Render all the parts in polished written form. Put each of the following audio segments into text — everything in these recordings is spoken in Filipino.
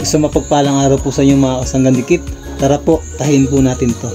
Isang mapagpalang araw po sa inyo mga kasanggan dikit. Tara po, tahin po natin to.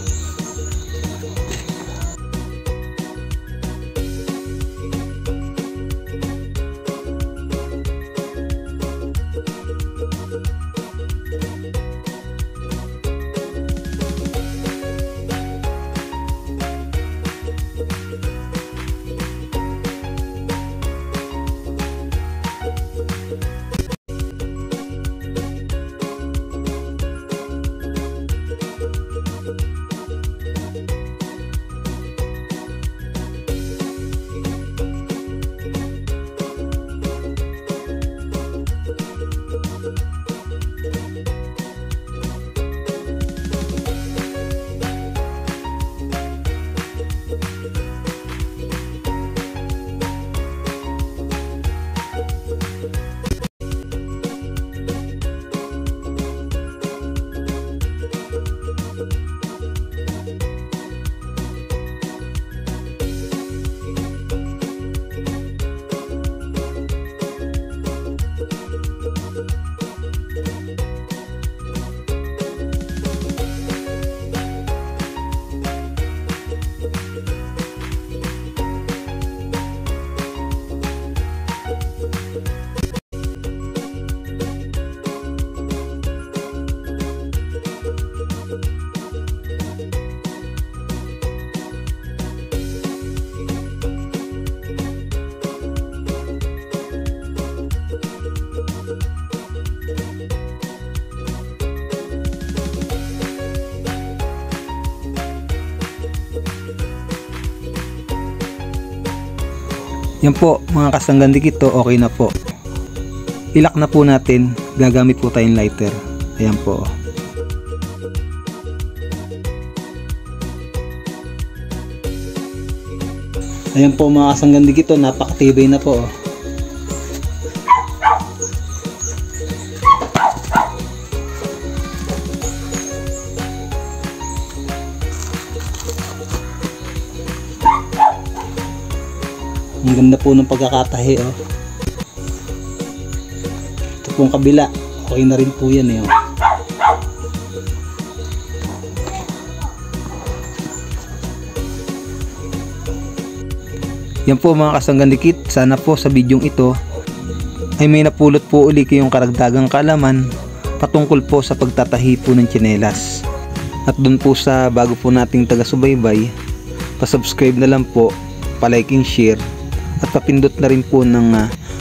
Yan po mga kasanggan dikit, to okay na po. Ilak na po natin, gagamit po tayong lighter. Ayan po. Ayan po mga kasanggan dikit, to napakatibay na po. Ang ganda po ng pagkakatahi, oh. Ito pong kabila, okay na rin po yan, eh, oh. Yan po mga kasanggan dikit, sana po sa bidyong ito ay may napulot po uli kayong karagdagang kaalaman patungkol po sa pagtatahi po ng tsinelas. At dun po sa bago po nating taga-subaybay, pa-subscribe na lang po, pa-liking, share, at papindot na rin po ng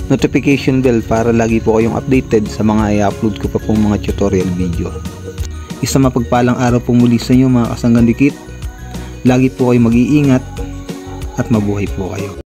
notification bell para lagi po kayong updated sa mga i-upload ko pa pong mga tutorial video. Isang mapagpalang araw po muli sa inyo mga kasanggan dikit. Lagi po kayo mag-iingat at mabuhay po kayo.